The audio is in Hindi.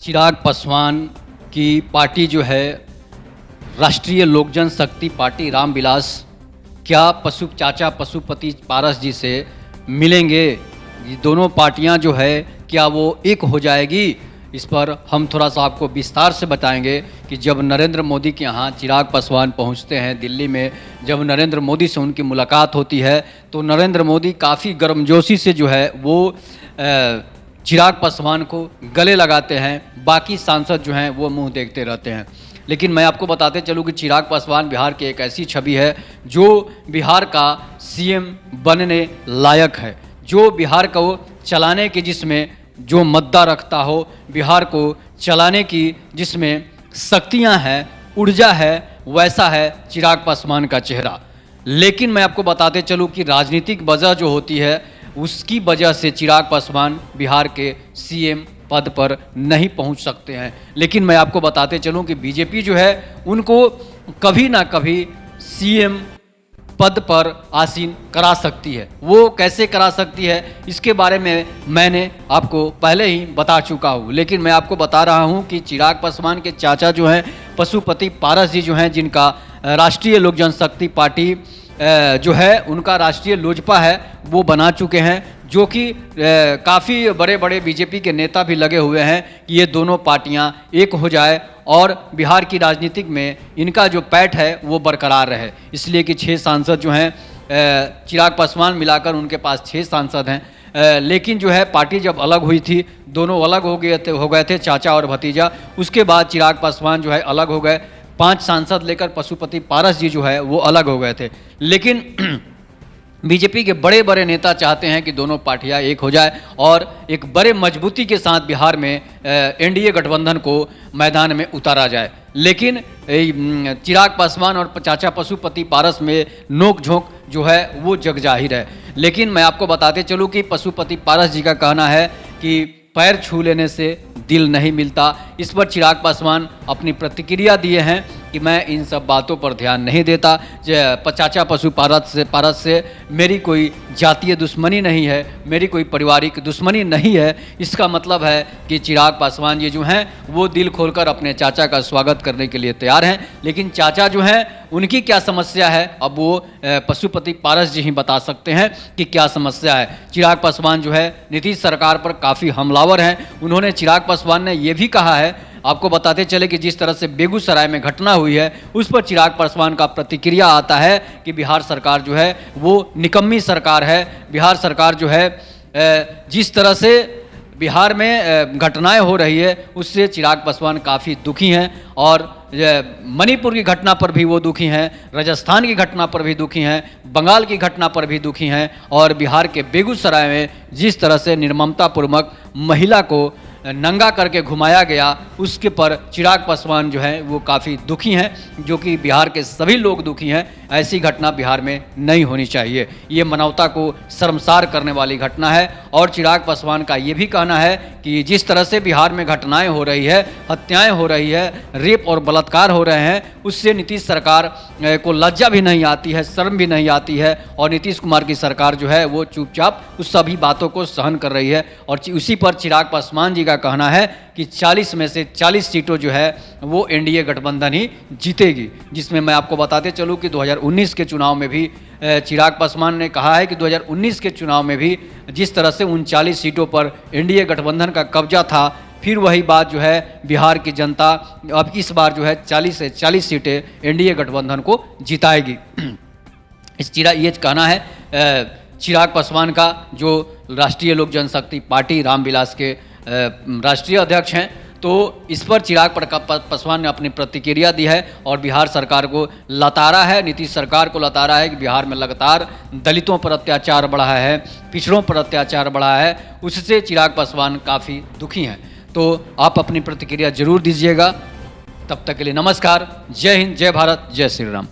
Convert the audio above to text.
चिराग पासवान की पार्टी जो है राष्ट्रीय लोक जनशक्ति पार्टी रामविलास क्या चाचा पशुपति पारस जी से मिलेंगे? ये दोनों पार्टियां जो है क्या वो एक हो जाएगी? इस पर हम थोड़ा सा आपको विस्तार से बताएंगे कि जब नरेंद्र मोदी के यहाँ चिराग पासवान पहुँचते हैं दिल्ली में, जब नरेंद्र मोदी से उनकी मुलाकात होती है तो नरेंद्र मोदी काफ़ी गर्मजोशी से जो है वो चिराग पासवान को गले लगाते हैं। बाकी सांसद जो हैं वो मुंह देखते रहते हैं। लेकिन मैं आपको बताते चलूँ कि चिराग पासवान बिहार की एक ऐसी छवि है जो बिहार का सीएम बनने लायक है, जो बिहार को चलाने की जिसमें जो मद्दा रखता हो, बिहार को चलाने की जिसमें शक्तियां हैं, ऊर्जा है, वैसा है चिराग पासवान का चेहरा। लेकिन मैं आपको बताते चलूँ कि राजनीतिक वजह जो होती है उसकी वजह से चिराग पासवान बिहार के सीएम पद पर नहीं पहुंच सकते हैं। लेकिन मैं आपको बताते चलूं कि बीजेपी जो है उनको कभी ना कभी सीएम पद पर आसीन करा सकती है। वो कैसे करा सकती है इसके बारे में मैंने आपको पहले ही बता चुका हूँ, लेकिन मैं आपको बता रहा हूँ कि चिराग पासवान के चाचा जो हैं पशुपति पारस जी जो हैं, जिनका राष्ट्रीय लोक जनशक्ति पार्टी जो है उनका राष्ट्रीय लोजपा है वो बना चुके हैं, जो कि काफ़ी बड़े बड़े बीजेपी के नेता भी लगे हुए हैं कि ये दोनों पार्टियां एक हो जाए और बिहार की राजनीतिक में इनका जो पैठ है वो बरकरार रहे। इसलिए कि 6 सांसद जो हैं चिराग पासवान मिलाकर उनके पास 6 सांसद हैं। लेकिन जो है पार्टी जब अलग हुई थी, दोनों अलग हो गए थे चाचा और भतीजा। उसके बाद चिराग पासवान जो है अलग हो गए, 5 सांसद लेकर पशुपति पारस जी जो है वो अलग हो गए थे। लेकिन बीजेपी के बड़े बड़े नेता चाहते हैं कि दोनों पार्टियां एक हो जाए और एक बड़े मजबूती के साथ बिहार में एनडीए गठबंधन को मैदान में उतारा जाए। लेकिन चिराग पासवान और चाचा पशुपति पारस में नोक झोंक जो है वो जग जाहिर है। लेकिन मैं आपको बताते चलूँ कि पशुपति पारस जी का कहना है कि पैर छू लेने से दिल नहीं मिलता। इस पर चिराग पासवान अपनी प्रतिक्रिया दिए हैं कि मैं इन सब बातों पर ध्यान नहीं देता। चाचा पारस से मेरी कोई जातीय दुश्मनी नहीं है, मेरी कोई पारिवारिक दुश्मनी नहीं है। इसका मतलब है कि चिराग पासवान जी जो हैं वो दिल खोलकर अपने चाचा का स्वागत करने के लिए तैयार हैं। लेकिन चाचा जो हैं उनकी क्या समस्या है अब वो पशुपति पारस जी ही बता सकते हैं कि क्या समस्या है। चिराग पासवान जो है नीतीश सरकार पर काफ़ी हमलावर हैं। उन्होंने चिराग पासवान ने ये भी कहा है, आपको बताते चले कि जिस तरह से बेगूसराय में घटना हुई है उस पर चिराग पासवान का प्रतिक्रिया आता है कि बिहार सरकार जो है वो निकम्मी सरकार है। बिहार सरकार जो है जिस तरह से बिहार में घटनाएं हो रही है उससे चिराग पासवान काफ़ी दुखी हैं और मणिपुर की घटना पर भी वो दुखी हैं, राजस्थान की घटना पर भी दुखी हैं, बंगाल की घटना पर भी दुखी हैं और बिहार के बेगूसराय में जिस तरह से निर्ममतापूर्वक महिला को नंगा करके घुमाया गया उसके पर चिराग पासवान जो है वो काफ़ी दुखी हैं, जो कि बिहार के सभी लोग दुखी हैं। ऐसी घटना बिहार में नहीं होनी चाहिए। ये मानवता को शर्मसार करने वाली घटना है। और चिराग पासवान का ये भी कहना है कि जिस तरह से बिहार में घटनाएं हो रही है, हत्याएं हो रही है, रेप और बलात्कार हो रहे हैं, उससे नीतीश सरकार को लज्जा भी नहीं आती है, शर्म भी नहीं आती है और नीतीश कुमार की सरकार जो है वो चुपचाप उस सभी बातों को सहन कर रही है। और उसी पर चिराग पासवान जी का कहना है कि 40 में से 40 सीटों जो है वो एनडीए गठबंधन ही जीतेगी। जिसमें मैं आपको बताते चलूँ कि 2019 के चुनाव में भी चिराग पासवान ने कहा है कि 2019 के चुनाव में भी जिस तरह से 39 सीटों पर एनडीए गठबंधन का कब्जा था, फिर वही बात जो है बिहार की जनता अब इस बार जो है 40 से 40 सीटें एनडीए गठबंधन को जिताएगी। ये कहना है चिराग पासवान का, जो राष्ट्रीय लोक जनशक्ति पार्टी रामविलास के राष्ट्रीय अध्यक्ष हैं। तो इस पर चिराग पासवान ने अपनी प्रतिक्रिया दी है और बिहार सरकार को लताड़ा है, नीतीश सरकार को लताड़ा है कि बिहार में लगातार दलितों पर अत्याचार बढ़ा है, पिछड़ों पर अत्याचार बढ़ा है। उससे चिराग पासवान काफ़ी दुखी हैं। तो आप अपनी प्रतिक्रिया जरूर दीजिएगा। तब तक के लिए नमस्कार, जय हिंद, जय भारत, जय श्री राम।